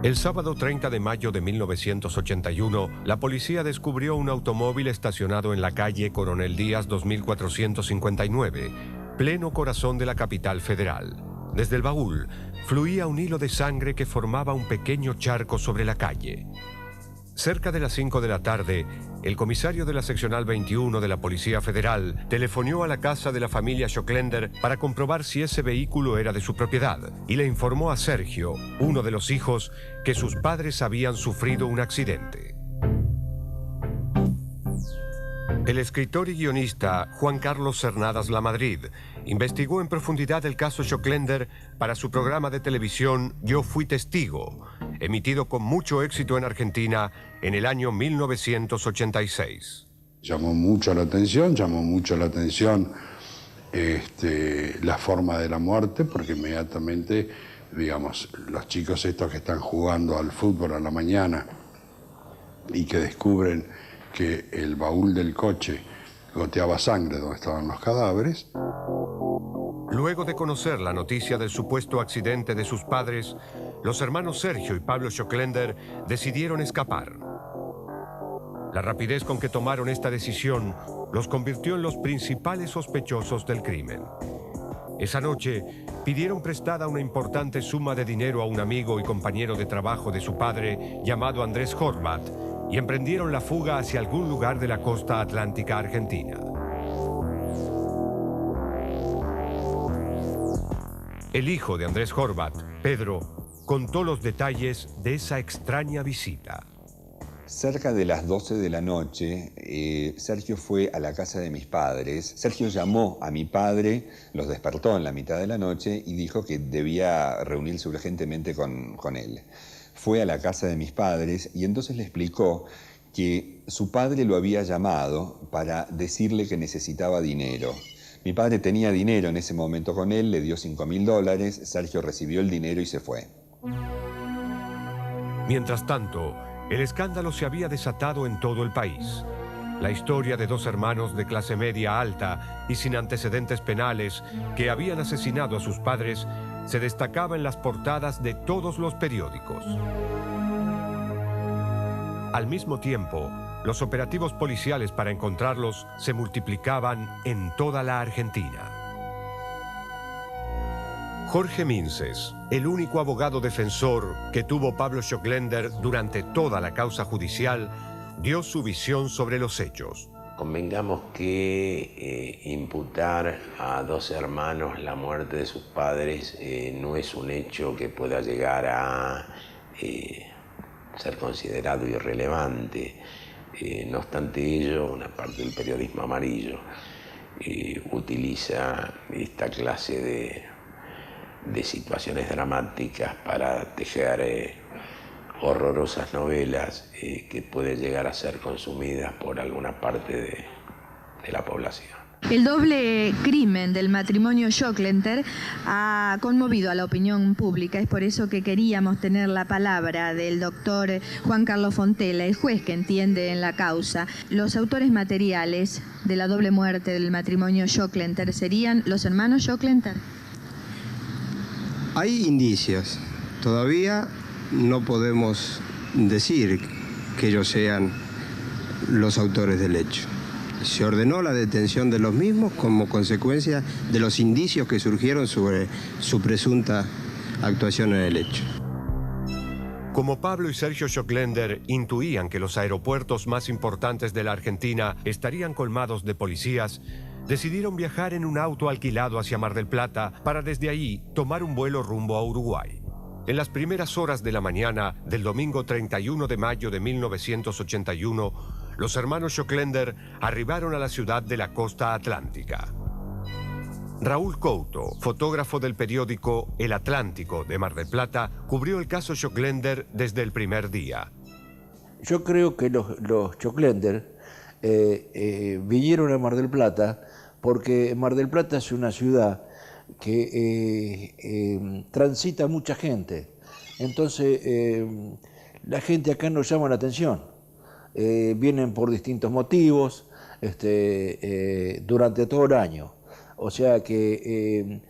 El sábado 30 de mayo de 1981, la policía descubrió un automóvil estacionado en la calle Coronel Díaz 2459, pleno corazón de la capital federal. Desde el baúl fluía un hilo de sangre que formaba un pequeño charco sobre la calle. Cerca de las 5 de la tarde, el comisario de la seccional 21 de la Policía Federal telefonió a la casa de la familia Schocklender para comprobar si ese vehículo era de su propiedad y le informó a Sergio, uno de los hijos, que sus padres habían sufrido un accidente. El escritor y guionista Juan Carlos Cernadas Lamadrid investigó en profundidad el caso Schocklender para su programa de televisión Yo Fui Testigo, emitido con mucho éxito en Argentina en el año 1986. Llamó mucho la atención la forma de la muerte, porque inmediatamente, digamos, los chicos estos que están jugando al fútbol a la mañana y que descubren que el baúl del coche goteaba sangre donde estaban los cadáveres. Luego de conocer la noticia del supuesto accidente de sus padres, los hermanos Sergio y Pablo Schocklender decidieron escapar. La rapidez con que tomaron esta decisión los convirtió en los principales sospechosos del crimen. Esa noche pidieron prestada una importante suma de dinero a un amigo y compañero de trabajo de su padre llamado Andrés Horvath y emprendieron la fuga hacia algún lugar de la costa atlántica argentina. El hijo de Andrés Horvath, Pedro, contó los detalles de esa extraña visita. Cerca de las 12 de la noche, Sergio fue a la casa de mis padres. Sergio llamó a mi padre, los despertó en la mitad de la noche y dijo que debía reunirse urgentemente con él. Fue a la casa de mis padres y entonces le explicó que su padre lo había llamado para decirle que necesitaba dinero. Mi padre tenía dinero en ese momento con él, le dio $5.000, Sergio recibió el dinero y se fue. Mientras tanto, el escándalo se había desatado en todo el país. La historia de dos hermanos de clase media alta y sin antecedentes penales que habían asesinado a sus padres se destacaba en las portadas de todos los periódicos. Al mismo tiempo, los operativos policiales para encontrarlos se multiplicaban en toda la Argentina. Jorge Minces, el único abogado defensor que tuvo Pablo Schocklender durante toda la causa judicial, dio su visión sobre los hechos. Convengamos que imputar a dos hermanos la muerte de sus padres no es un hecho que pueda llegar a ser considerado irrelevante. No obstante ello, una parte del periodismo amarillo utiliza esta clase de situaciones dramáticas para tejer horrorosas novelas que pueden llegar a ser consumidas por alguna parte de la población. El doble crimen del matrimonio Schocklender ha conmovido a la opinión pública. Es por eso que queríamos tener la palabra del doctor Juan Carlos Fontela, el juez que entiende en la causa. Los autores materiales de la doble muerte del matrimonio Schocklender serían los hermanos Schocklender. Hay indicios. Todavía no podemos decir que ellos sean los autores del hecho. Se ordenó la detención de los mismos como consecuencia de los indicios que surgieron sobre su presunta actuación en el hecho. Como Pablo y Sergio Schocklender intuían que los aeropuertos más importantes de la Argentina estarían colmados de policías, decidieron viajar en un auto alquilado hacia Mar del Plata para desde ahí tomar un vuelo rumbo a Uruguay. En las primeras horas de la mañana del domingo 31 de mayo de 1981, los hermanos Schocklender arribaron a la ciudad de la costa atlántica. Raúl Couto, fotógrafo del periódico El Atlántico de Mar del Plata, cubrió el caso Schocklender desde el primer día. Yo creo que los Schocklender vinieron a Mar del Plata porque Mar del Plata es una ciudad que transita mucha gente. Entonces, la gente acá nos llama la atención. Vienen por distintos motivos durante todo el año. O sea que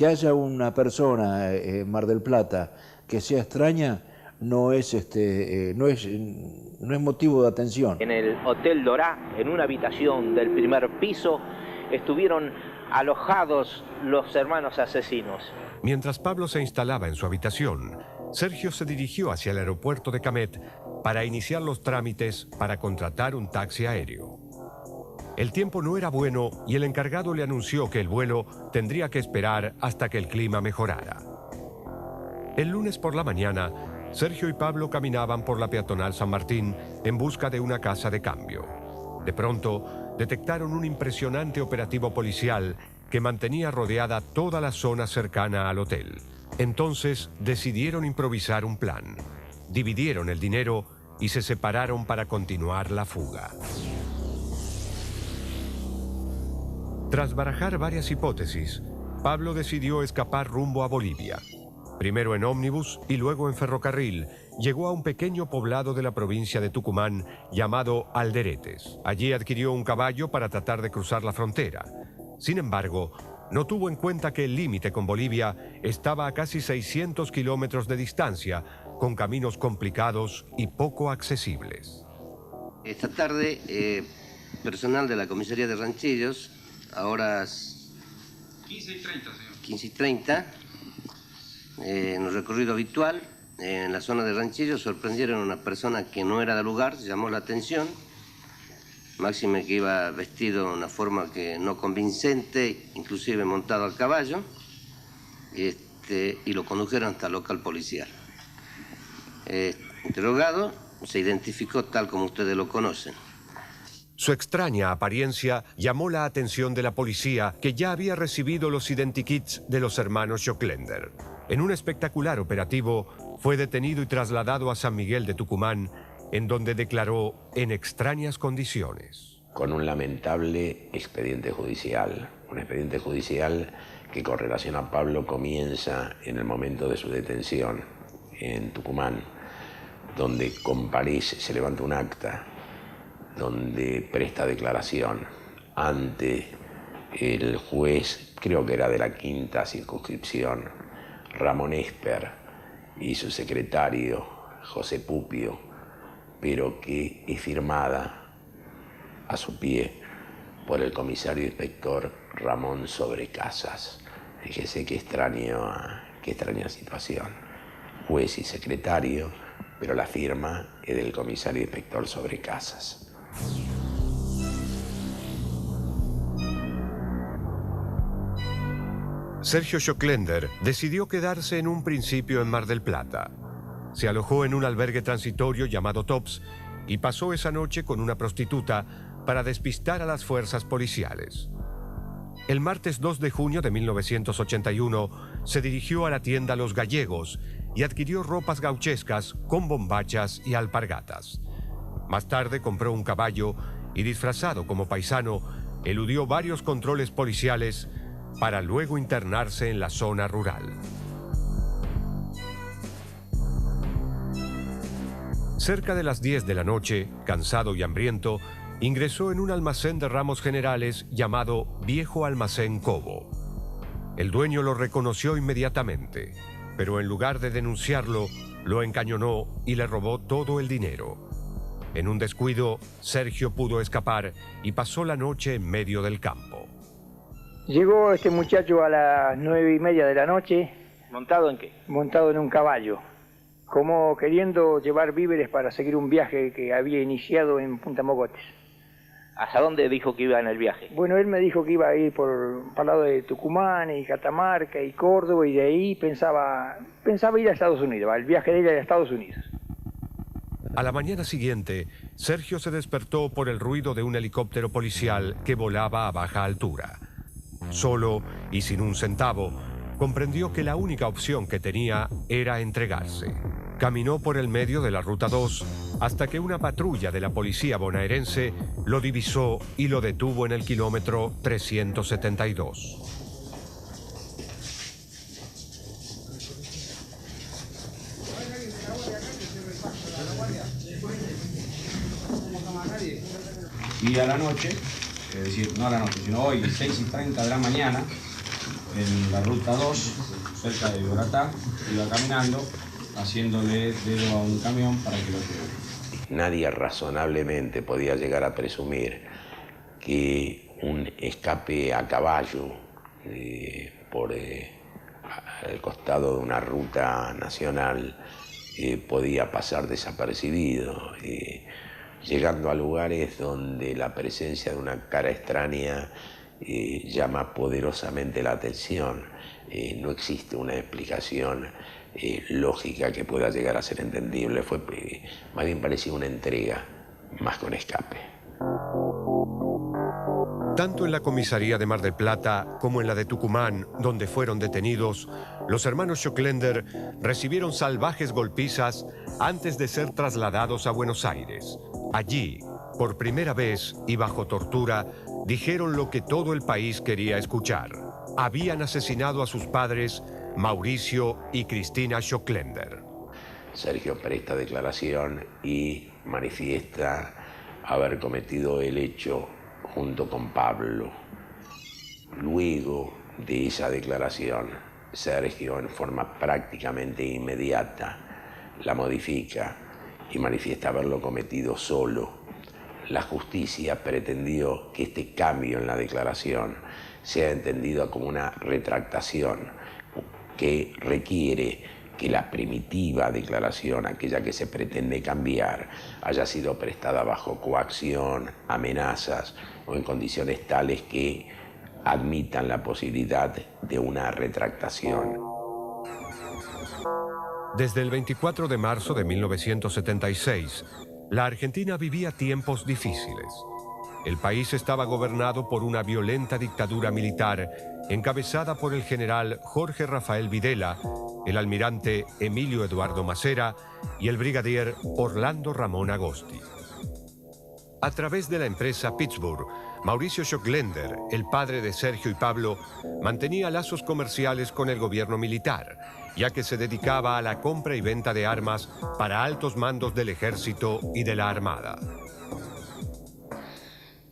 haya una persona en Mar del Plata que sea extraña no es motivo de atención. En el Hotel Dorá, en una habitación del primer piso, estuvieron alojados los hermanos asesinos. Mientras Pablo se instalaba en su habitación, Sergio se dirigió hacia el aeropuerto de Camet para iniciar los trámites para contratar un taxi aéreo. El tiempo no era bueno y el encargado le anunció que el vuelo tendría que esperar hasta que el clima mejorara. El lunes por la mañana, Sergio y Pablo caminaban por la peatonal San Martín en busca de una casa de cambio. De pronto, detectaron un impresionante operativo policial que mantenía rodeada toda la zona cercana al hotel. Entonces decidieron improvisar un plan. Dividieron el dinero y se separaron para continuar la fuga. Tras barajar varias hipótesis, Pablo decidió escapar rumbo a Bolivia. Primero en ómnibus y luego en ferrocarril, llegó a un pequeño poblado de la provincia de Tucumán llamado Alderetes. Allí adquirió un caballo para tratar de cruzar la frontera. Sin embargo, no tuvo en cuenta que el límite con Bolivia estaba a casi 600 kilómetros de distancia, con caminos complicados y poco accesibles. Esta tarde, personal de la comisaría de Ranchillos, a horas 15:30, señor. 15:30, en el recorrido habitual, en la zona de Ranchillos, sorprendieron a una persona que no era del lugar, llamó la atención, máxime que iba vestido de una forma que no convincente, inclusive montado al caballo, y lo condujeron hasta el local policial. Interrogado, se identificó tal como ustedes lo conocen. Su extraña apariencia llamó la atención de la policía, que ya había recibido los identikits de los hermanos Joclender. En un espectacular operativo, fue detenido y trasladado a San Miguel de Tucumán, en donde declaró en extrañas condiciones. Con un lamentable expediente judicial. Un expediente judicial que con relación a Pablo comienza en el momento de su detención en Tucumán, donde comparece, se levanta un acta, donde presta declaración ante el juez, creo que era de la 5ª circunscripción, Ramón Esper, y su secretario, José Pupio, pero que es firmada a su pie por el comisario inspector Ramón Sobrecasas. Fíjese qué extraña situación. Juez y secretario, pero la firma es del comisario inspector Sobrecasas. Sergio Joclender decidió quedarse en un principio en Mar del Plata. Se alojó en un albergue transitorio llamado Tops y pasó esa noche con una prostituta para despistar a las fuerzas policiales. El martes 2 de junio de 1981 se dirigió a la tienda Los Gallegos y adquirió ropas gauchescas con bombachas y alpargatas. Más tarde compró un caballo y, disfrazado como paisano, eludió varios controles policiales para luego internarse en la zona rural. Cerca de las 10 de la noche, cansado y hambriento, ingresó en un almacén de ramos generales llamado Viejo Almacén Cobo. El dueño lo reconoció inmediatamente, pero en lugar de denunciarlo, lo encañonó y le robó todo el dinero. En un descuido, Sergio pudo escapar y pasó la noche en medio del campo. Llegó este muchacho a las 9:30 de la noche. ¿Montado en qué? Montado en un caballo, como queriendo llevar víveres para seguir un viaje que había iniciado en Punta Mogotes. ¿Hasta dónde dijo que iba en el viaje? Bueno, él me dijo que iba a ir por el lado de Tucumán y Catamarca y Córdoba, y de ahí pensaba ir a Estados Unidos, el viaje de ir a Estados Unidos. A la mañana siguiente, Sergio se despertó por el ruido de un helicóptero policial que volaba a baja altura. Solo y sin un centavo, comprendió que la única opción que tenía era entregarse. Caminó por el medio de la Ruta 2 hasta que una patrulla de la policía bonaerense lo divisó y lo detuvo en el kilómetro 372. Y a la noche, es decir, no a la noche, sino hoy, 6:30 de la mañana, en la Ruta 2, cerca de Boratá, iba caminando haciéndole dedo a un camión para que lo lleve. Nadie razonablemente podía llegar a presumir que un escape a caballo por al costado de una ruta nacional podía pasar desapercibido, llegando a lugares donde la presencia de una cara extraña llama poderosamente la atención. No existe una explicación lógica que pueda llegar a ser entendible. Más bien parecía una entrega, más con escape. Tanto en la comisaría de Mar del Plata como en la de Tucumán, donde fueron detenidos, los hermanos Schocklender recibieron salvajes golpizas antes de ser trasladados a Buenos Aires. Allí, por primera vez y bajo tortura, dijeron lo que todo el país quería escuchar. Habían asesinado a sus padres, Mauricio y Cristina Schocklender. Sergio presta declaración y manifiesta haber cometido el hecho junto con Pablo. Luego de esa declaración, Sergio, en forma prácticamente inmediata, la modifica y manifiesta haberlo cometido solo. La justicia pretendió que este cambio en la declaración sea entendido como una retractación que requiere que la primitiva declaración, aquella que se pretende cambiar, haya sido prestada bajo coacción, amenazas o en condiciones tales que admitan la posibilidad de una retractación. Desde el 24 de marzo de 1976, la Argentina vivía tiempos difíciles. El país estaba gobernado por una violenta dictadura militar encabezada por el general Jorge Rafael Videla, el almirante Emilio Eduardo Macera y el brigadier Orlando Ramón Agosti. A través de la empresa Pittsburgh, Mauricio Schocklender, el padre de Sergio y Pablo, mantenía lazos comerciales con el gobierno militar, ya que se dedicaba a la compra y venta de armas para altos mandos del ejército y de la armada.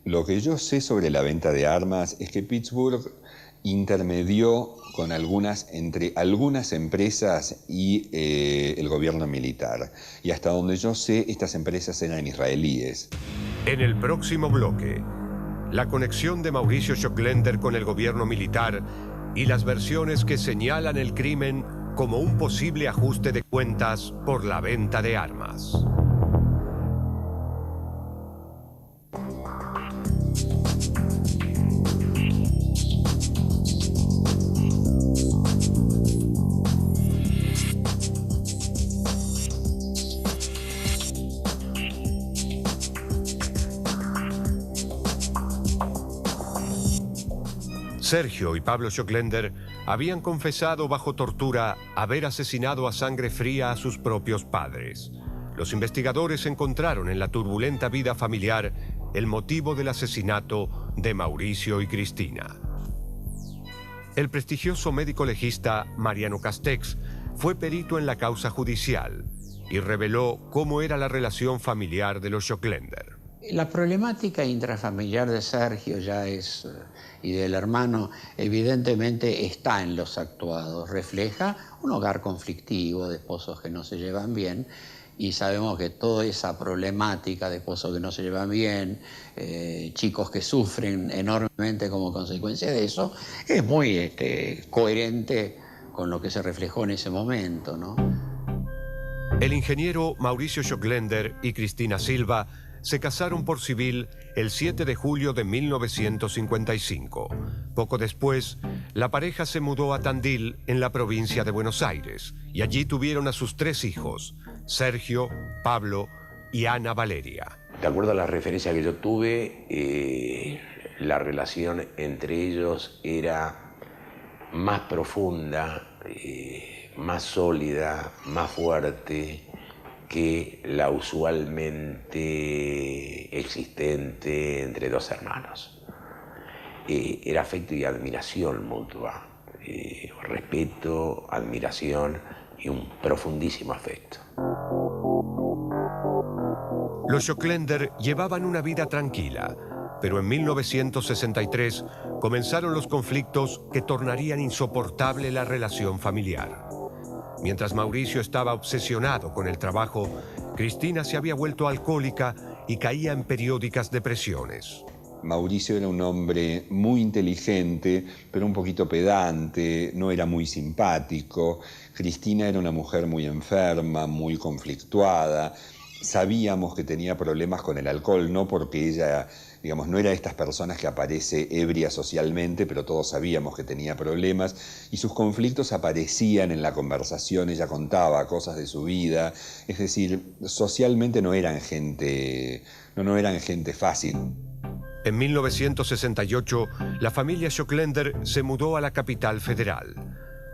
Lo que yo sé sobre la venta de armas es que Pittsburgh intermedió con entre algunas empresas y el gobierno militar. Y hasta donde yo sé, estas empresas eran israelíes. En el próximo bloque, la conexión de Mauricio Schocklender con el gobierno militar y las versiones que señalan el crimen como un posible ajuste de cuentas por la venta de armas. Sergio y Pablo Schocklender habían confesado bajo tortura haber asesinado a sangre fría a sus propios padres. Los investigadores encontraron en la turbulenta vida familiar el motivo del asesinato de Mauricio y Cristina. El prestigioso médico legista Mariano Castex fue perito en la causa judicial y reveló cómo era la relación familiar de los Schocklender. La problemática intrafamiliar de Sergio y del hermano evidentemente está en los actuados. Refleja un hogar conflictivo de esposos que no se llevan bien y sabemos que toda esa problemática de esposos que no se llevan bien, chicos que sufren enormemente como consecuencia de eso, es muy coherente con lo que se reflejó en ese momento, ¿no? El ingeniero Mauricio Schocklender y Cristina Silva se casaron por civil el 7 de julio de 1955. Poco después, la pareja se mudó a Tandil, en la provincia de Buenos Aires, y allí tuvieron a sus 3 hijos, Sergio, Pablo y Ana Valeria. De acuerdo a la referencia que yo tuve, la relación entre ellos era más profunda, más sólida, más fuerte que la usualmente existente entre 2 hermanos. Era afecto y admiración mutua, respeto, admiración y un profundísimo afecto. Los Schocklender llevaban una vida tranquila, pero en 1963 comenzaron los conflictos que tornarían insoportable la relación familiar. Mientras Mauricio estaba obsesionado con el trabajo, Cristina se había vuelto alcohólica y caía en periódicas depresiones. Mauricio era un hombre muy inteligente, pero un poquito pedante, no era muy simpático. Cristina era una mujer muy enferma, muy conflictuada. Sabíamos que tenía problemas con el alcohol, no porque ella, digamos, no era de estas personas que aparece ebria socialmente, pero todos sabíamos que tenía problemas y sus conflictos aparecían en la conversación, ella contaba cosas de su vida, es decir, socialmente no eran gente fácil. En 1968, la familia Schocklender se mudó a la capital federal.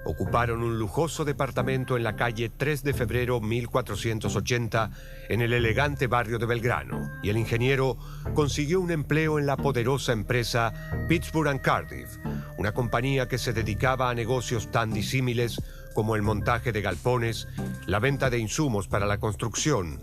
Ocuparon un lujoso departamento en la calle 3 de febrero 1480, en el elegante barrio de Belgrano, y el ingeniero consiguió un empleo en la poderosa empresa Pittsburgh & Cardiff, una compañía que se dedicaba a negocios tan disímiles como el montaje de galpones, la venta de insumos para la construcción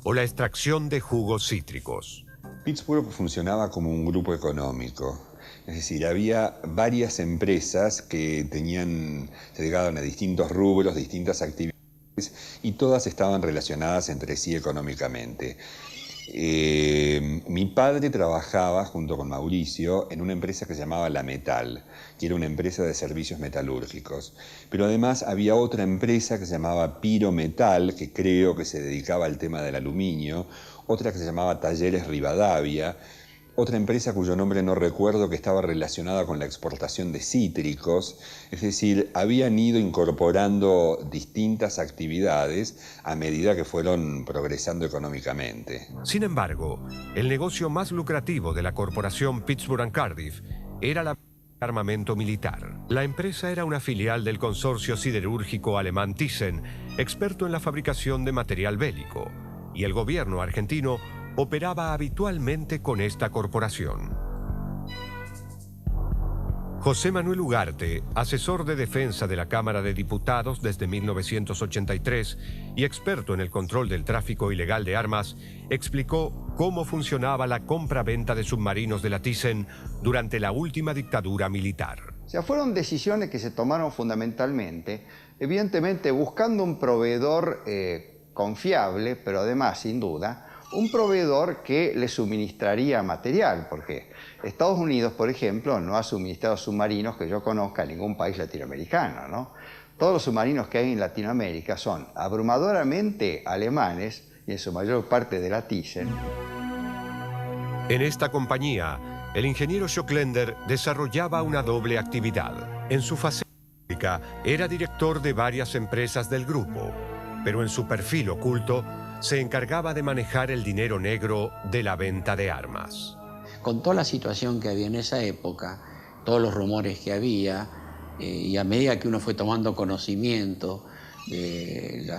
o la extracción de jugos cítricos. Pittsburgh funcionaba como un grupo económico. Es decir, había varias empresas que se dedicaban a distintos rubros, distintas actividades, y todas estaban relacionadas entre sí económicamente. Mi padre trabajaba junto con Mauricio en una empresa que se llamaba La Metal, que era una empresa de servicios metalúrgicos. Pero además había otra empresa que se llamaba Pirometal, que creo que se dedicaba al tema del aluminio, otra que se llamaba Talleres Rivadavia, otra empresa cuyo nombre no recuerdo, que estaba relacionada con la exportación de cítricos. Es decir, habían ido incorporando distintas actividades a medida que fueron progresando económicamente. Sin embargo, el negocio más lucrativo de la corporación Pittsburgh & Cardiff era la armamento militar. La empresa era una filial del consorcio siderúrgico alemán Thyssen, experto en la fabricación de material bélico, y el gobierno argentino operaba habitualmente con esta corporación. José Manuel Ugarte, asesor de defensa de la Cámara de Diputados desde 1983 y experto en el control del tráfico ilegal de armas, explicó cómo funcionaba la compra-venta de submarinos de la Thyssen durante la última dictadura militar. O sea, fueron decisiones que se tomaron fundamentalmente, evidentemente buscando un proveedor confiable, pero además, sin duda, un proveedor que le suministraría material, porque Estados Unidos, por ejemplo, no ha suministrado submarinos que yo conozca en ningún país latinoamericano, ¿no? Todos los submarinos que hay en Latinoamérica son abrumadoramente alemanes y en su mayor parte de la Thyssen. En esta compañía, el ingeniero Schocklender desarrollaba una doble actividad. En su faceta pública era director de varias empresas del grupo, pero en su perfil oculto se encargaba de manejar el dinero negro de la venta de armas. Con toda la situación que había en esa época, todos los rumores que había, y a medida que uno fue tomando conocimiento del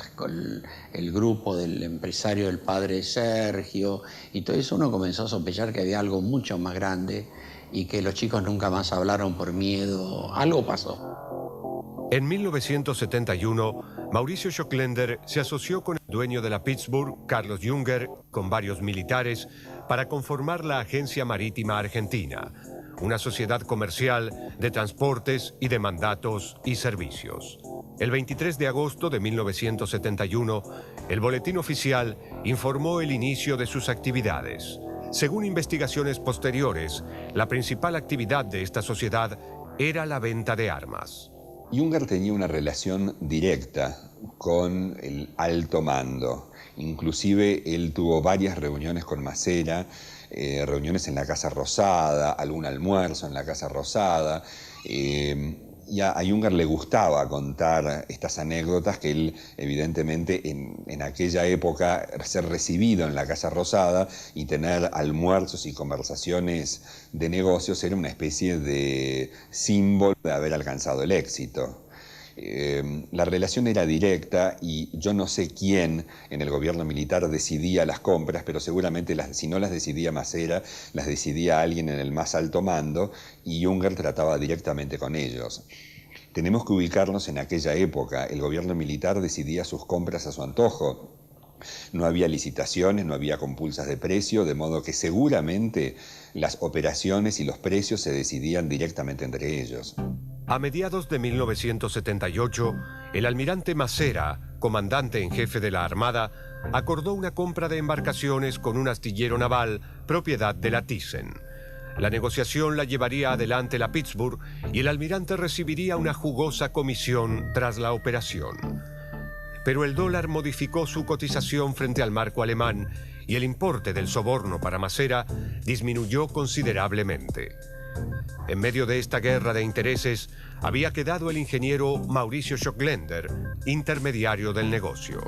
grupo del empresario del padre Sergio, y todo eso, uno comenzó a sospechar que había algo mucho más grande y que los chicos nunca más hablaron por miedo. Algo pasó. En 1971, Mauricio Schocklender se asoció con el dueño de la Pittsburgh, Carlos Junger, con varios militares, para conformar la Agencia Marítima Argentina, una sociedad comercial de transportes y de mandatos y servicios. El 23 de agosto de 1971, el boletín oficial informó el inicio de sus actividades. Según investigaciones posteriores, la principal actividad de esta sociedad era la venta de armas. Junger tenía una relación directa con el alto mando. Inclusive él tuvo varias reuniones con Masera, reuniones en la Casa Rosada, algún almuerzo en la Casa Rosada. Y a Junger le gustaba contar estas anécdotas que él, evidentemente, en aquella época, ser recibido en la Casa Rosada y tener almuerzos y conversaciones de negocios era una especie de símbolo de haber alcanzado el éxito. La relación era directa y yo no sé quién en el gobierno militar decidía las compras, pero seguramente si no las decidía Masera, las decidía alguien en el más alto mando y Junger trataba directamente con ellos. Tenemos que ubicarnos en aquella época. El gobierno militar decidía sus compras a su antojo. No había licitaciones, no había compulsas de precio, de modo que seguramente las operaciones y los precios se decidían directamente entre ellos. A mediados de 1978, el almirante Macera, comandante en jefe de la Armada, acordó una compra de embarcaciones con un astillero naval propiedad de la Thyssen. La negociación la llevaría adelante la Pittsburgh y el almirante recibiría una jugosa comisión tras la operación. Pero el dólar modificó su cotización frente al marco alemán y el importe del soborno para Macera disminuyó considerablemente. En medio de esta guerra de intereses había quedado el ingeniero Mauricio Schockländer, intermediario del negocio.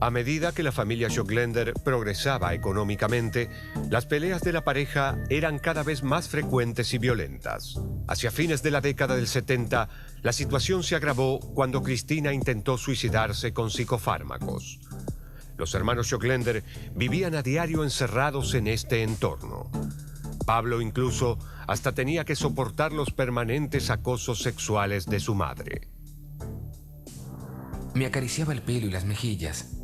A medida que la familia Schockländer progresaba económicamente, las peleas de la pareja eran cada vez más frecuentes y violentas. Hacia fines de la década del 70, la situación se agravó cuando Cristina intentó suicidarse con psicofármacos. Los hermanos Schockländer vivían a diario encerrados en este entorno. Pablo incluso hasta tenía que soportar los permanentes acosos sexuales de su madre. Me acariciaba el pelo y las mejillas.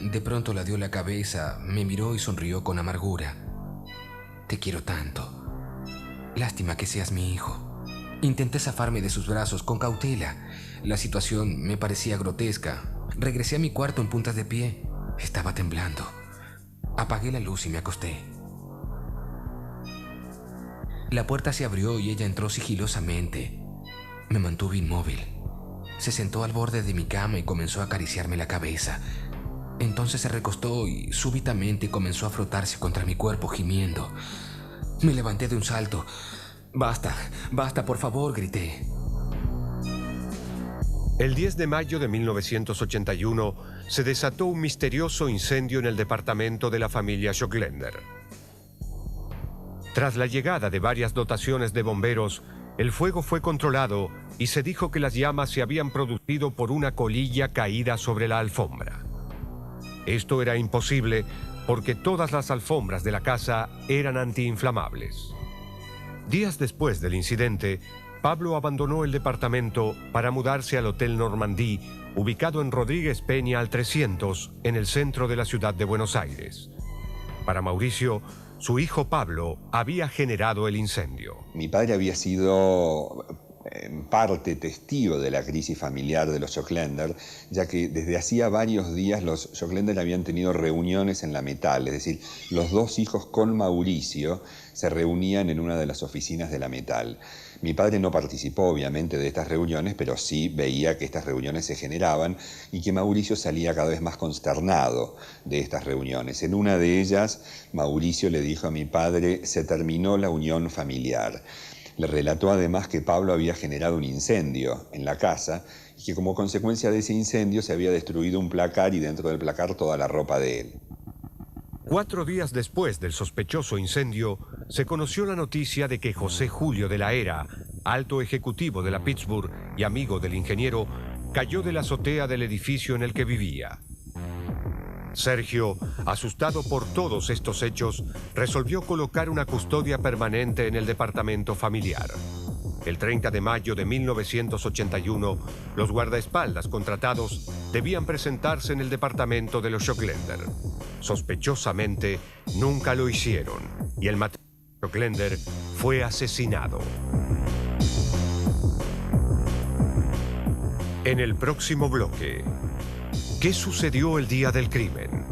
De pronto la dio la cabeza, me miró y sonrió con amargura. Te quiero tanto. Lástima que seas mi hijo. Intenté zafarme de sus brazos con cautela. La situación me parecía grotesca. Regresé a mi cuarto en puntas de pie. Estaba temblando. Apagué la luz y me acosté. La puerta se abrió y ella entró sigilosamente. Me mantuve inmóvil. Se sentó al borde de mi cama y comenzó a acariciarme la cabeza. Entonces se recostó y súbitamente comenzó a frotarse contra mi cuerpo gimiendo. Me levanté de un salto. Basta, basta, por favor, grité. El 10 de mayo de 1981 se desató un misterioso incendio en el departamento de la familia Schockländer. Tras la llegada de varias dotaciones de bomberos, el fuego fue controlado y se dijo que las llamas se habían producido por una colilla caída sobre la alfombra. Esto era imposible porque todas las alfombras de la casa eran antiinflamables. Días después del incidente, Pablo abandonó el departamento para mudarse al Hotel Normandie, ubicado en Rodríguez Peña al 300, en el centro de la ciudad de Buenos Aires. Para Mauricio, su hijo Pablo había generado el incendio. Mi padre había sido en parte testigo de la crisis familiar de los Schockländer, ya que desde hacía varios días los Schockländer habían tenido reuniones en la Metal, es decir, los dos hijos con Mauricio se reunían en una de las oficinas de la Metal. Mi padre no participó obviamente de estas reuniones, pero sí veía que estas reuniones se generaban y que Mauricio salía cada vez más consternado de estas reuniones. En una de ellas, Mauricio le dijo a mi padre: se terminó la unión familiar. Le relató además que Pablo había generado un incendio en la casa y que como consecuencia de ese incendio se había destruido un placar y dentro del placar toda la ropa de él. 4 días después del sospechoso incendio, se conoció la noticia de que José Julio de la Hera, alto ejecutivo de la Pittsburgh y amigo del ingeniero, cayó de la azotea del edificio en el que vivía. Sergio, asustado por todos estos hechos, resolvió colocar una custodia permanente en el departamento familiar. El 30 de mayo de 1981, los guardaespaldas contratados debían presentarse en el departamento de los Schockländer. Sospechosamente, nunca lo hicieron y el matrimonio Schockländer fue asesinado. En el próximo bloque, ¿qué sucedió el día del crimen?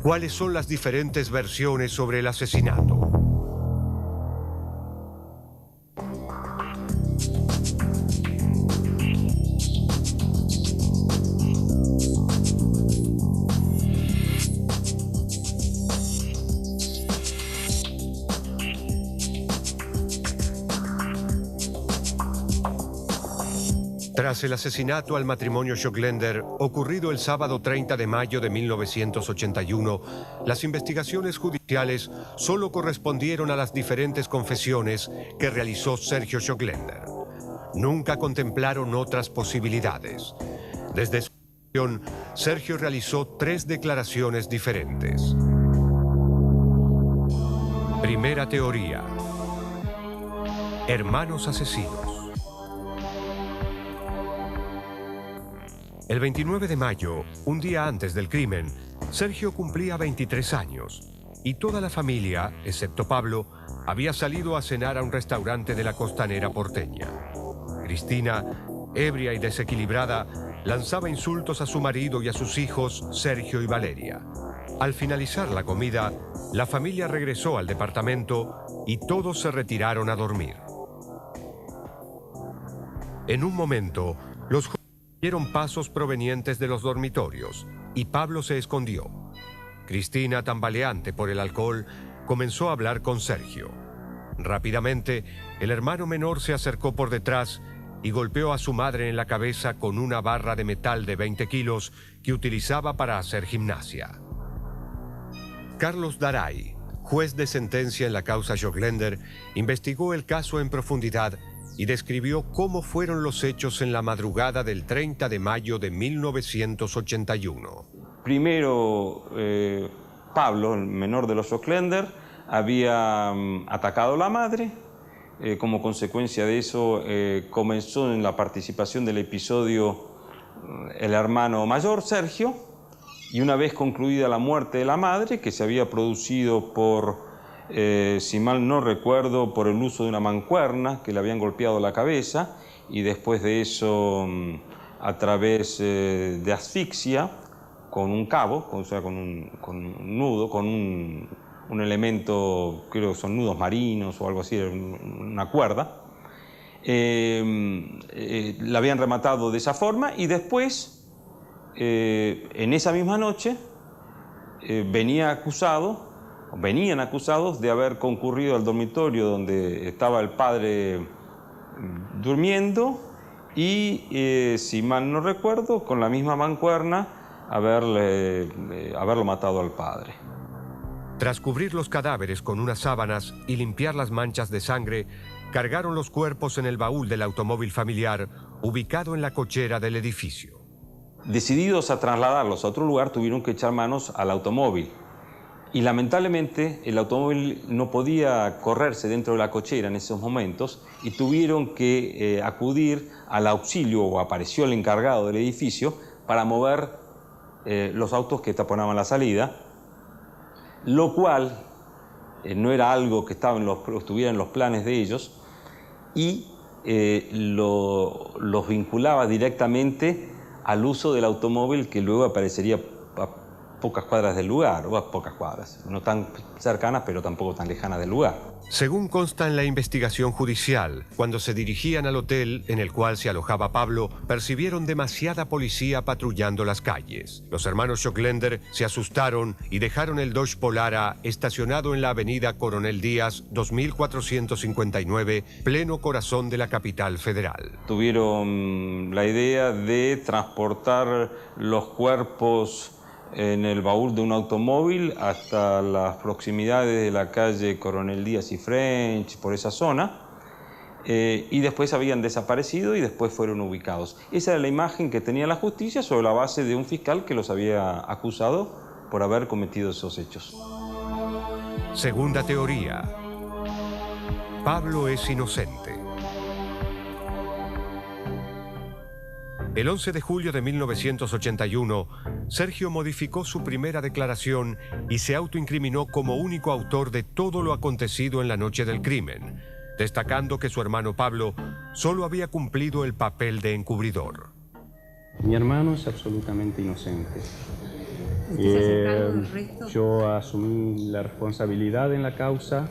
¿Cuáles son las diferentes versiones sobre el asesinato? Tras el asesinato al matrimonio Schockländer, ocurrido el sábado 30 de mayo de 1981, las investigaciones judiciales solo correspondieron a las diferentes confesiones que realizó Sergio Schockländer. Nunca contemplaron otras posibilidades. Desde su confesión, Sergio realizó 3 declaraciones diferentes. Primera teoría: hermanos asesinos. El 29 de mayo, un día antes del crimen, Sergio cumplía 23 años y toda la familia, excepto Pablo, había salido a cenar a un restaurante de la costanera porteña. Cristina, ebria y desequilibrada, lanzaba insultos a su marido y a sus hijos, Sergio y Valeria. Al finalizar la comida, la familia regresó al departamento y todos se retiraron a dormir. En un momento, los jóvenes oyeron pasos provenientes de los dormitorios y Pablo se escondió. Cristina, tambaleante por el alcohol, comenzó a hablar con Sergio. Rápidamente, el hermano menor se acercó por detrás y golpeó a su madre en la cabeza con una barra de metal de 20 kilos que utilizaba para hacer gimnasia. Carlos Daray, juez de sentencia en la causa Joclender, investigó el caso en profundidad y describió cómo fueron los hechos en la madrugada del 30 de mayo de 1981. Primero, Pablo, el menor de los Joclender, había atacado a la madre. Como consecuencia de eso, comenzó en la participación del episodio el hermano mayor, Sergio, y una vez concluida la muerte de la madre, que se había producido por, si mal no recuerdo, por el uso de una mancuerna que le habían golpeado la cabeza, y después de eso, a través de asfixia, con un cabo, o sea, con un nudo, con un elemento, creo que son nudos marinos o algo así, una cuerda. La habían rematado de esa forma y después, en esa misma noche, venían acusados de haber concurrido al dormitorio donde estaba el padre durmiendo y, si mal no recuerdo, con la misma mancuerna haberlo matado al padre. Tras cubrir los cadáveres con unas sábanas y limpiar las manchas de sangre, cargaron los cuerpos en el baúl del automóvil familiar ubicado en la cochera del edificio. Decididos a trasladarlos a otro lugar, tuvieron que echar manos al automóvil. Y lamentablemente el automóvil no podía correrse dentro de la cochera en esos momentos y tuvieron que acudir al auxilio, o apareció el encargado del edificio, para mover los autos que taponaban la salida, lo cual no era algo que estuviera en los planes de ellos y los vinculaba directamente al uso del automóvil que luego aparecería a pocas cuadras del lugar, o a pocas cuadras, no tan cercanas pero tampoco tan lejanas del lugar. Según consta en la investigación judicial, cuando se dirigían al hotel en el cual se alojaba Pablo, percibieron demasiada policía patrullando las calles. Los hermanos Joclender se asustaron y dejaron el Dodge Polara estacionado en la avenida Coronel Díaz, 2459, pleno corazón de la capital federal. Tuvieron la idea de transportar los cuerpos en el baúl de un automóvil hasta las proximidades de la calle Coronel Díaz y French, por esa zona, y después habían desaparecido y después fueron ubicados. Esa era la imagen que tenía la justicia sobre la base de un fiscal que los había acusado por haber cometido esos hechos. Segunda teoría. Pablo es inocente. El 11 de julio de 1981, Sergio modificó su primera declaración y se autoincriminó como único autor de todo lo acontecido en la noche del crimen, destacando que su hermano Pablo solo había cumplido el papel de encubridor. Mi hermano es absolutamente inocente. Yo asumí la responsabilidad en la causa.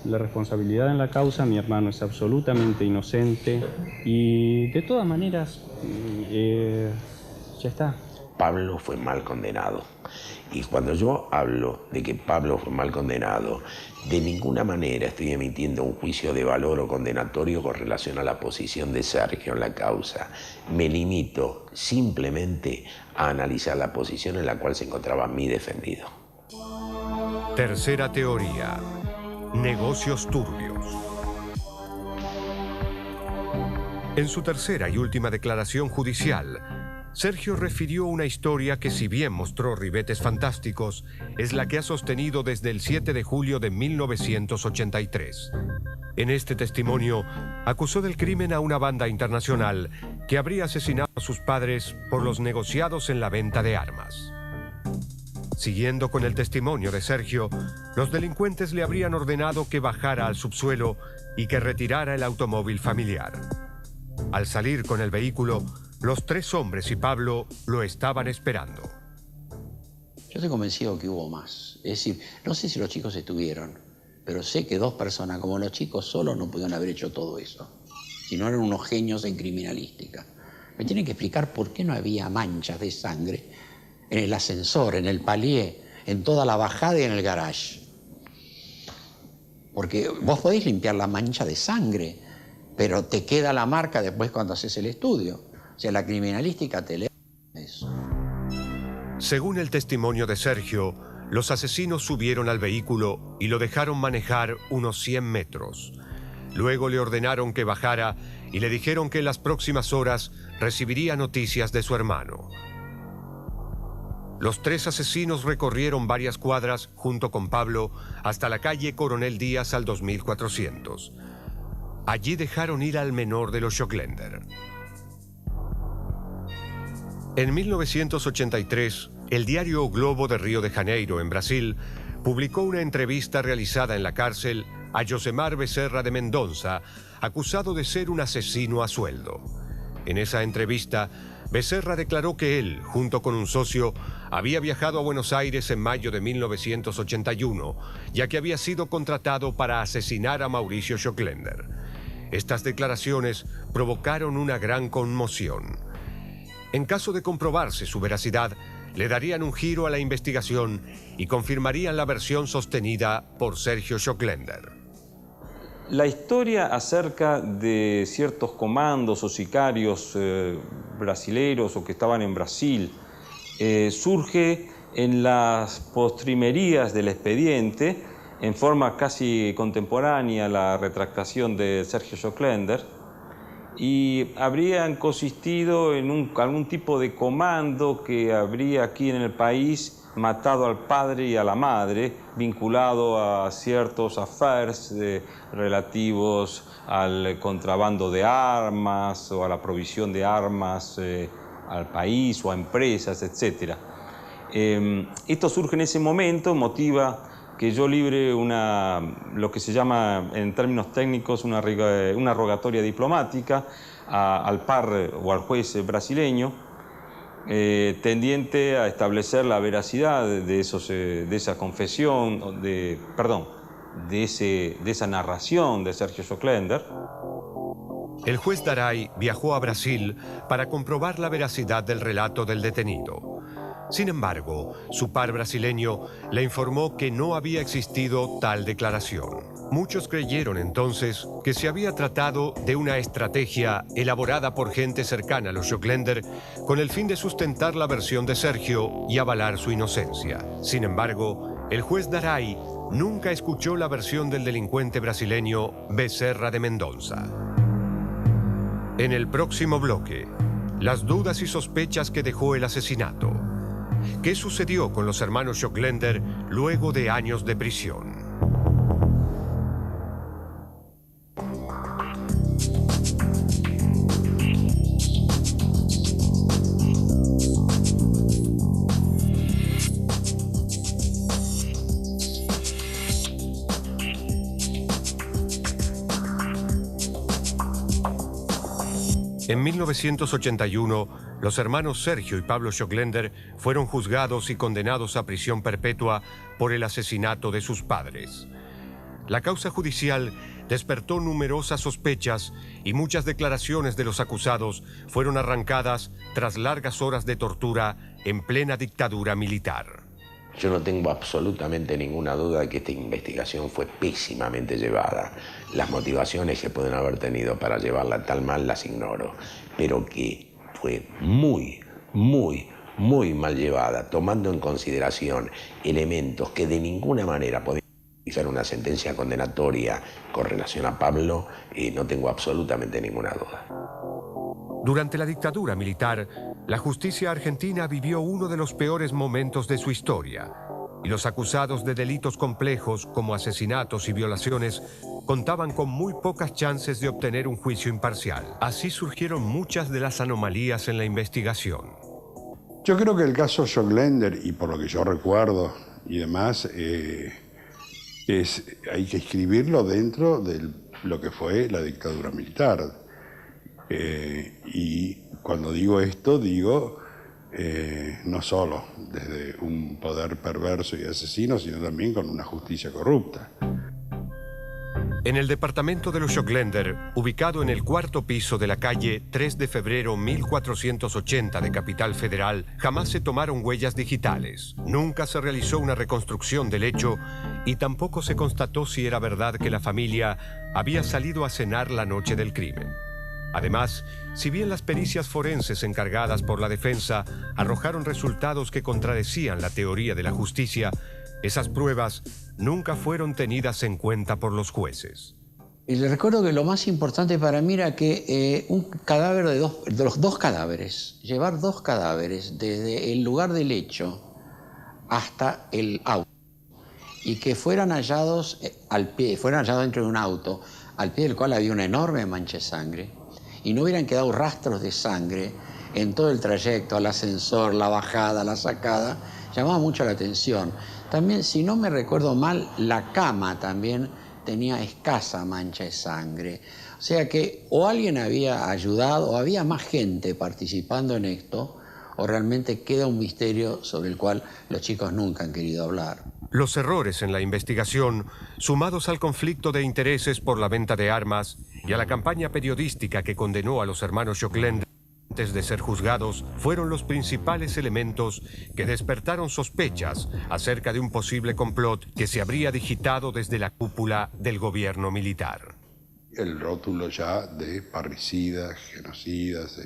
La responsabilidad en la causa, mi hermano es absolutamente inocente y de todas maneras ya está. Pablo fue mal condenado y cuando yo hablo de que Pablo fue mal condenado, de ninguna manera estoy emitiendo un juicio de valor o condenatorio con relación a la posición de Sergio en la causa. Me limito simplemente a analizar la posición en la cual se encontraba mi defendido. Tercera teoría. Negocios turbios. En su tercera y última declaración judicial, Sergio refirió una historia que, si bien mostró ribetes fantásticos, es la que ha sostenido desde el 7 de julio de 1983. En este testimonio, acusó del crimen a una banda internacional que habría asesinado a sus padres por los negociados en la venta de armas. Siguiendo con el testimonio de Sergio, los delincuentes le habrían ordenado que bajara al subsuelo y que retirara el automóvil familiar. Al salir con el vehículo, los 3 hombres y Pablo lo estaban esperando. Yo estoy convencido que hubo más. Es decir, no sé si los chicos estuvieron, pero sé que 2 personas como los chicos solos no pudieron haber hecho todo eso. Si no eran unos genios en criminalística. Me tienen que explicar por qué no había manchas de sangre en el ascensor, en el palier, en toda la bajada y en el garage. Porque vos podéis limpiar la mancha de sangre, pero te queda la marca después cuando haces el estudio. O sea, la criminalística te lee eso. Según el testimonio de Sergio, los asesinos subieron al vehículo y lo dejaron manejar unos 100 metros. Luego le ordenaron que bajara y le dijeron que en las próximas horas recibiría noticias de su hermano. Los 3 asesinos recorrieron varias cuadras junto con Pablo hasta la calle Coronel Díaz al 2400. Allí dejaron ir al menor de los Sjöklender. En 1983, el diario O Globo de Río de Janeiro, en Brasil, publicó una entrevista realizada en la cárcel a Josemar Becerra de Mendonça, acusado de ser un asesino a sueldo. En esa entrevista, Becerra declaró que él, junto con un socio, había viajado a Buenos Aires en mayo de 1981, ya que había sido contratado para asesinar a Mauricio Sjöklender. Estas declaraciones provocaron una gran conmoción. En caso de comprobarse su veracidad, le darían un giro a la investigación y confirmarían la versión sostenida por Sergio Sjöklender. La historia acerca de ciertos comandos o sicarios brasileros o que estaban en Brasil surge en las postrimerías del expediente, en forma casi contemporánea a la retractación de Sergio Sjöklender, y habrían consistido en algún tipo de comando que habría aquí en el país matado al padre y a la madre, vinculado a ciertos affairs relativos al contrabando de armas o a la provisión de armas al país o a empresas, etc. Esto surge en ese momento, motiva que yo libre lo que se llama en términos técnicos una rogatoria diplomática al par o al juez brasileño, tendiente a establecer la veracidad de esa confesión, de esa narración de Sergio Sjöklender. El juez Daray viajó a Brasil para comprobar la veracidad del relato del detenido. Sin embargo, su par brasileño le informó que no había existido tal declaración. Muchos creyeron entonces que se había tratado de una estrategia elaborada por gente cercana a los Sjöklender con el fin de sustentar la versión de Sergio y avalar su inocencia. Sin embargo, el juez Daray nunca escuchó la versión del delincuente brasileño Becerra de Mendonça. En el próximo bloque, las dudas y sospechas que dejó el asesinato. ¿Qué sucedió con los hermanos Sjöklender luego de años de prisión? En 1981, los hermanos Sergio y Pablo Sjöklender fueron juzgados y condenados a prisión perpetua por el asesinato de sus padres. La causa judicial despertó numerosas sospechas y muchas declaraciones de los acusados fueron arrancadas tras largas horas de tortura en plena dictadura militar. Yo no tengo absolutamente ninguna duda de que esta investigación fue pésimamente llevada. Las motivaciones que pueden haber tenido para llevarla tan mal las ignoro, pero que fue muy mal llevada, tomando en consideración elementos que de ninguna manera podían ser una sentencia condenatoria con relación a Pablo, no tengo absolutamente ninguna duda. Durante la dictadura militar, La justicia argentina vivió uno de los peores momentos de su historia, y los acusados de delitos complejos como asesinatos y violaciones contaban con muy pocas chances de obtener un juicio imparcial. Así surgieron muchas de las anomalías en la investigación. Yo creo que el caso Joclender, y por lo que yo recuerdo y demás, hay que escribirlo dentro de lo que fue la dictadura militar. Y cuando digo esto, digo no solo desde un poder perverso y asesino, sino también con una justicia corrupta. En el departamento de los Joclender, ubicado en el 4º piso de la calle 3 de febrero 1480 de Capital Federal, jamás se tomaron huellas digitales. Nunca se realizó una reconstrucción del hecho y tampoco se constató si era verdad que la familia había salido a cenar la noche del crimen. Además, si bien las pericias forenses encargadas por la defensa arrojaron resultados que contradecían la teoría de la justicia, esas pruebas nunca fueron tenidas en cuenta por los jueces. Y les recuerdo que lo más importante para mí era que un cadáver de los dos cadáveres, llevar dos cadáveres desde el lugar del hecho hasta el auto, y que fueran hallados dentro de un auto, al pie del cual había una enorme mancha de sangre, y no hubieran quedado rastros de sangre en todo el trayecto, al ascensor, la bajada, la sacada, llamaba mucho la atención. También, si no me recuerdo mal, la cama también tenía escasa mancha de sangre. O sea que o alguien había ayudado, o había más gente participando en esto, o realmente queda un misterio sobre el cual los chicos nunca han querido hablar. Los errores en la investigación, sumados al conflicto de intereses por la venta de armas y a la campaña periodística que condenó a los hermanos Joclender antes de ser juzgados, fueron los principales elementos que despertaron sospechas acerca de un posible complot que se habría digitado desde la cúpula del gobierno militar. El rótulo ya de parricidas, genocidas,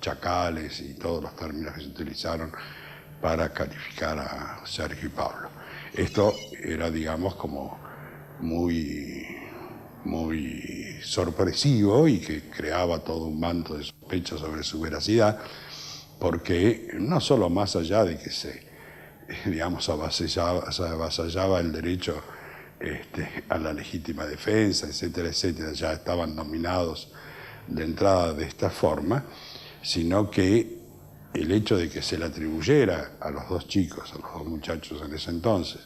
chacales y todos los términos que se utilizaron para calificar a Sergio y Pablo. Esto era, digamos, como muy sorpresivo y que creaba todo un manto de sospecha sobre su veracidad, porque no solo más allá de que se, digamos, avasallaba el derecho a la legítima defensa, etcétera, etcétera, ya estaban nominados de entrada de esta forma, sino que el hecho de que se le atribuyera a los dos chicos, a los dos muchachos en ese entonces,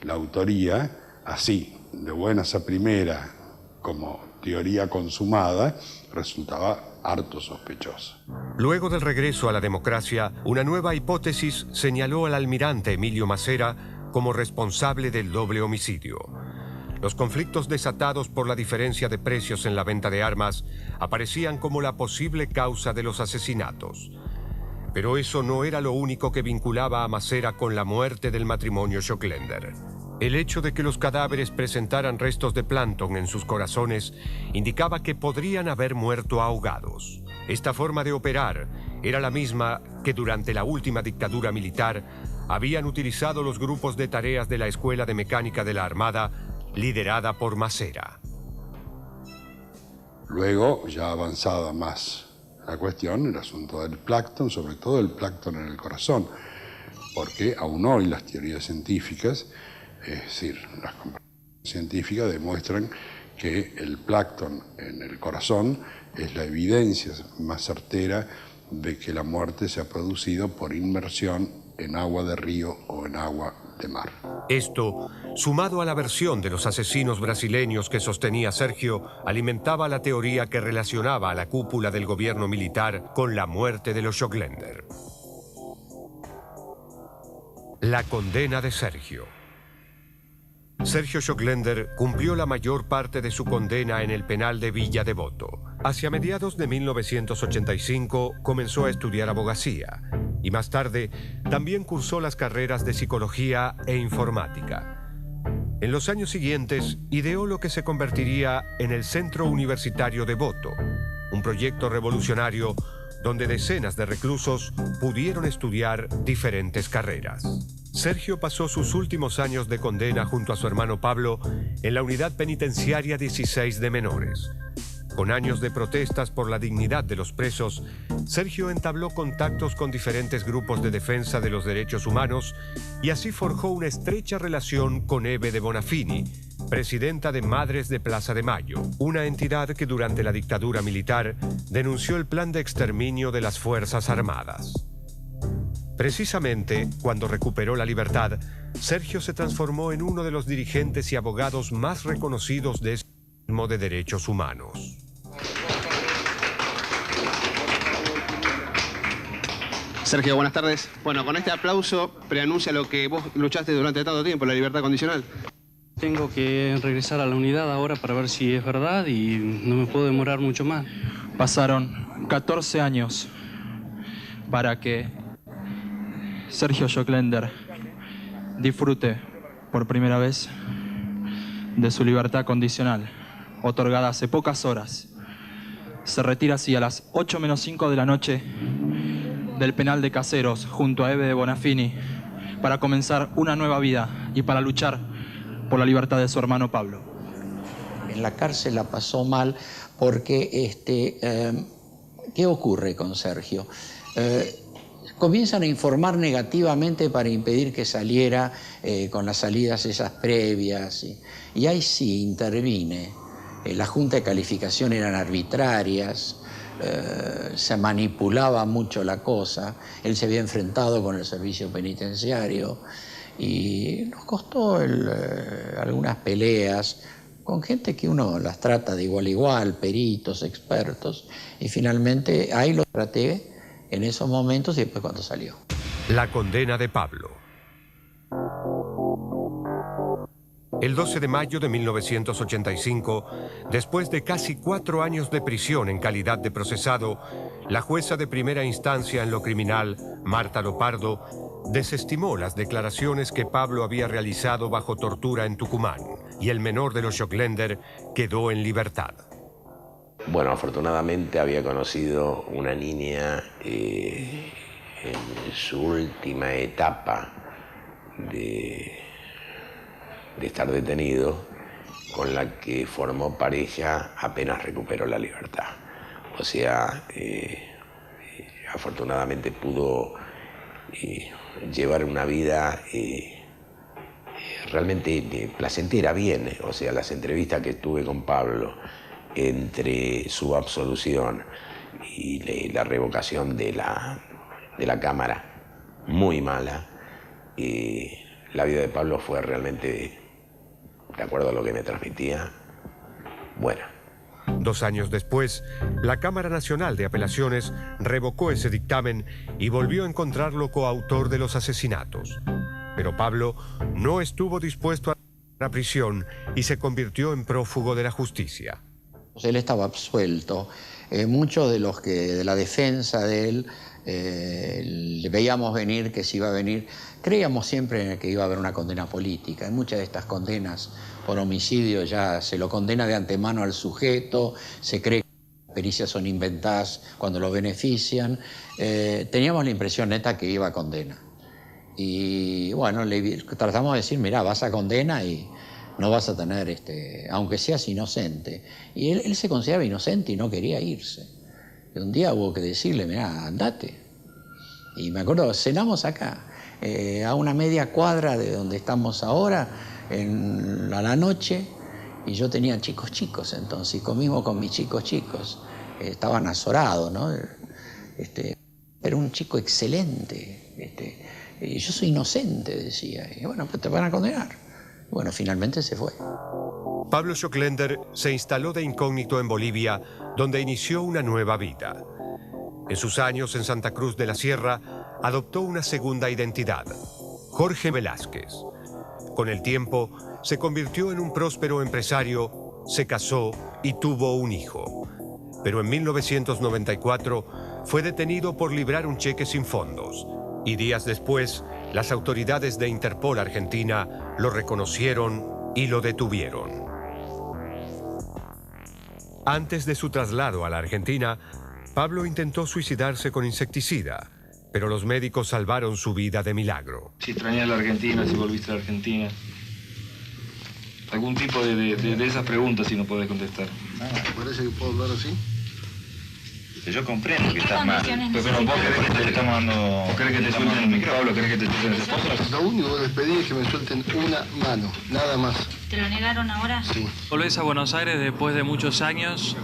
la autoría, así, de buenas a primera, como teoría consumada, resultaba harto sospechoso. Luego del regreso a la democracia, una nueva hipótesis señaló al almirante Emilio Macera como responsable del doble homicidio. Los conflictos desatados por la diferencia de precios en la venta de armas aparecían como la posible causa de los asesinatos. Pero eso no era lo único que vinculaba a Macera con la muerte del matrimonio Joclender. El hecho de que los cadáveres presentaran restos de plancton en sus corazones indicaba que podrían haber muerto ahogados. Esta forma de operar era la misma que durante la última dictadura militar habían utilizado los grupos de tareas de la Escuela de Mecánica de la Armada, liderada por Macera. Luego, ya avanzada más la cuestión, el asunto del plancton, sobre todo el plancton en el corazón, porque aún hoy las teorías científicas, es decir, las comparaciones científicas demuestran que el plancton en el corazón es la evidencia más certera de que la muerte se ha producido por inmersión en agua de río o en agua de mar. Esto, sumado a la versión de los asesinos brasileños que sostenía Sergio, alimentaba la teoría que relacionaba a la cúpula del gobierno militar con la muerte de los Joclender. La condena de Sergio. Sergio Joclender cumplió la mayor parte de su condena en el penal de Villa Devoto. Hacia mediados de 1985 comenzó a estudiar abogacía y más tarde también cursó las carreras de psicología e informática. En los años siguientes ideó lo que se convertiría en el Centro Universitario Devoto, un proyecto revolucionario donde decenas de reclusos pudieron estudiar diferentes carreras. Sergio pasó sus últimos años de condena junto a su hermano Pablo en la unidad penitenciaria 16 de menores. Con años de protestas por la dignidad de los presos, Sergio entabló contactos con diferentes grupos de defensa de los derechos humanos y así forjó una estrecha relación con Ebe de Bonafini, presidenta de Madres de Plaza de Mayo, una entidad que durante la dictadura militar denunció el plan de exterminio de las Fuerzas Armadas. Precisamente, cuando recuperó la libertad, Sergio se transformó en uno de los dirigentes y abogados más reconocidos de este movimiento de derechos humanos. Sergio, buenas tardes. Bueno, con este aplauso preanuncia lo que vos luchaste durante tanto tiempo, la libertad condicional. Tengo que regresar a la unidad ahora para ver si es verdad y no me puedo demorar mucho más. Pasaron 14 años para que Sergio Joclender disfrute por primera vez de su libertad condicional, otorgada hace pocas horas. Se retira así a las 8:05 de la noche del penal de Caseros junto a Ebe de Bonafini para comenzar una nueva vida y para luchar por la libertad de su hermano Pablo. En la cárcel la pasó mal porque, ¿qué ocurre con Sergio? Comienzan a informar negativamente para impedir que saliera con las salidas esas previas y ahí sí intervine. La junta de calificación eran arbitrarias, se manipulaba mucho la cosa, él se había enfrentado con el servicio penitenciario y nos costó algunas peleas con gente que uno las trata de igual a igual, peritos, expertos, y finalmente ahí lo traté en esos momentos y después cuando salió. La condena de Pablo. El 12 de mayo de 1985, después de casi 4 años de prisión en calidad de procesado, la jueza de primera instancia en lo criminal, Marta Lopardo, desestimó las declaraciones que Pablo había realizado bajo tortura en Tucumán y el menor de los Joclender quedó en libertad. Bueno, afortunadamente había conocido una niña en su última etapa de estar detenido, con la que formó pareja apenas recuperó la libertad. O sea, afortunadamente pudo llevar una vida realmente placentera, bien. O sea, las entrevistas que tuve con Pablo entre su absolución y la revocación de la Cámara, muy mala. La vida de Pablo fue realmente, de acuerdo a lo que me transmitía, buena. 2 años después, la Cámara Nacional de Apelaciones revocó ese dictamen y volvió a encontrarlo coautor de los asesinatos. Pero Pablo no estuvo dispuesto a la prisión y se convirtió en prófugo de la justicia. Él estaba absuelto. Muchos de los de la defensa de él le veíamos venir que se iba a venir. Creíamos siempre que iba a haber una condena política. En muchas de estas condenas por homicidio ya se lo condena de antemano al sujeto, se cree que las pericias son inventadas cuando lo benefician. Teníamos la impresión neta que iba a condena. Y bueno, tratamos de decir, mirá, vas a condena y no vas a tener, aunque seas inocente. Y él se consideraba inocente y no quería irse. Y un día hubo que decirle, mirá, andate. Y me acuerdo, cenamos acá, a una media cuadra de donde estamos ahora, a la noche, y yo tenía chicos entonces, y comimos con mis chicos. Estaban azorados, ¿no? Era un chico excelente. Y yo soy inocente, decía. Y bueno, pues te van a condenar. Bueno, finalmente se fue. Pablo Joclender se instaló de incógnito en Bolivia, donde inició una nueva vida. En sus años en Santa Cruz de la Sierra, adoptó una segunda identidad, Jorge Velázquez. Con el tiempo, se convirtió en un próspero empresario, se casó y tuvo un hijo. Pero en 1994 fue detenido por librar un cheque sin fondos. Y días después, las autoridades de Interpol Argentina lo reconocieron y lo detuvieron. Antes de su traslado a la Argentina, Pablo intentó suicidarse con insecticida, pero los médicos salvaron su vida de milagro. Si extrañas la Argentina, si volviste a la Argentina. Algún tipo de esas preguntas si no podés contestar. Parece que puedo hablar así. Yo comprendo que estás mal. Pero vos querés que te estamos dando... ¿Vos querés que te suelten el micrófono? Pablo, ¿querés que te suelten el esposo? Lo único que les pedí es que me suelten una mano, nada más. ¿Te lo negaron ahora? Sí. Volvés a Buenos Aires después de muchos años,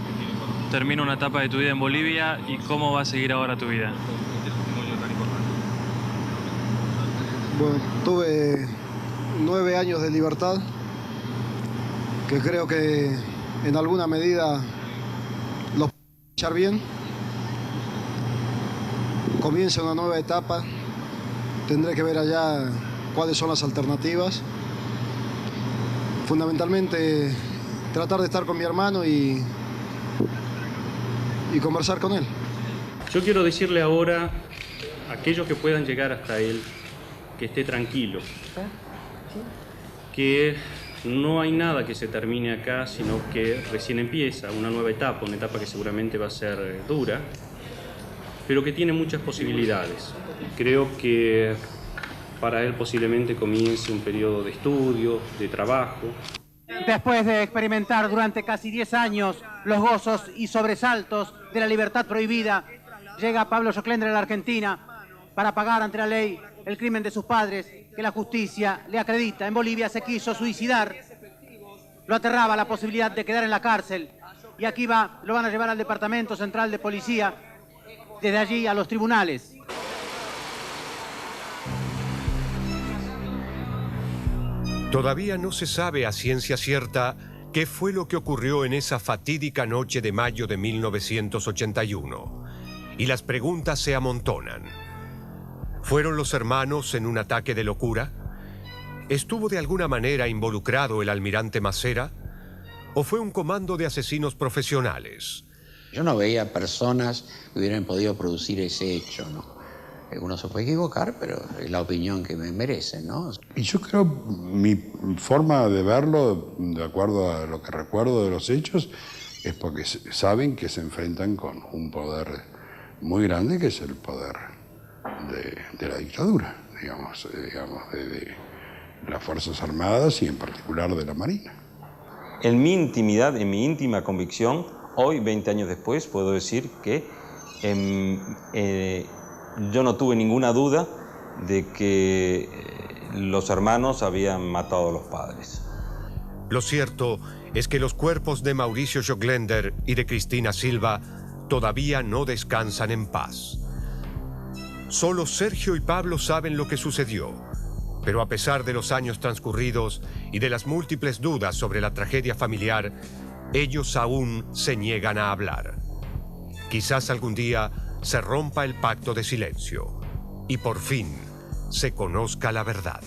termina una etapa de tu vida en Bolivia y ¿cómo va a seguir ahora tu vida? Bueno, tuve 9 años de libertad, que creo que en alguna medida los echar bien. Comienza una nueva etapa, tendré que ver allá cuáles son las alternativas. Fundamentalmente tratar de estar con mi hermano y conversar con él. Yo quiero decirle ahora a aquellos que puedan llegar hasta él que esté tranquilo, que no hay nada que se termine acá, sino que recién empieza una nueva etapa, una etapa que seguramente va a ser dura, pero que tiene muchas posibilidades. Creo que para él posiblemente comience un periodo de estudio, de trabajo. Después de experimentar durante casi 10 años los gozos y sobresaltos de la libertad prohibida, llega Pablo Joclender a la Argentina para pagar ante la ley el crimen de sus padres, que la justicia le acredita. En Bolivia se quiso suicidar, lo aterraba la posibilidad de quedar en la cárcel, y aquí lo van a llevar al Departamento Central de Policía, desde allí a los tribunales. Todavía no se sabe a ciencia cierta qué fue lo que ocurrió en esa fatídica noche de mayo de 1981, y las preguntas se amontonan. ¿Fueron los hermanos en un ataque de locura? ¿Estuvo de alguna manera involucrado el almirante Macera? ¿O fue un comando de asesinos profesionales? Yo no veía personas que hubieran podido producir ese hecho, ¿no? Uno se puede equivocar, pero es la opinión que me merece, ¿no? Y yo creo, mi forma de verlo, de acuerdo a lo que recuerdo de los hechos, es porque saben que se enfrentan con un poder muy grande, que es el poder de la dictadura, digamos de las Fuerzas Armadas y en particular de la Marina. En mi intimidad, en mi íntima convicción, hoy, 20 años después, puedo decir que yo no tuve ninguna duda de que los hermanos habían matado a los padres. Lo cierto es que los cuerpos de Mauricio Joclender y de Cristina Silva todavía no descansan en paz. Solo Sergio y Pablo saben lo que sucedió, pero a pesar de los años transcurridos y de las múltiples dudas sobre la tragedia familiar, ellos aún se niegan a hablar. Quizás algún día se rompa el pacto de silencio y por fin se conozca la verdad.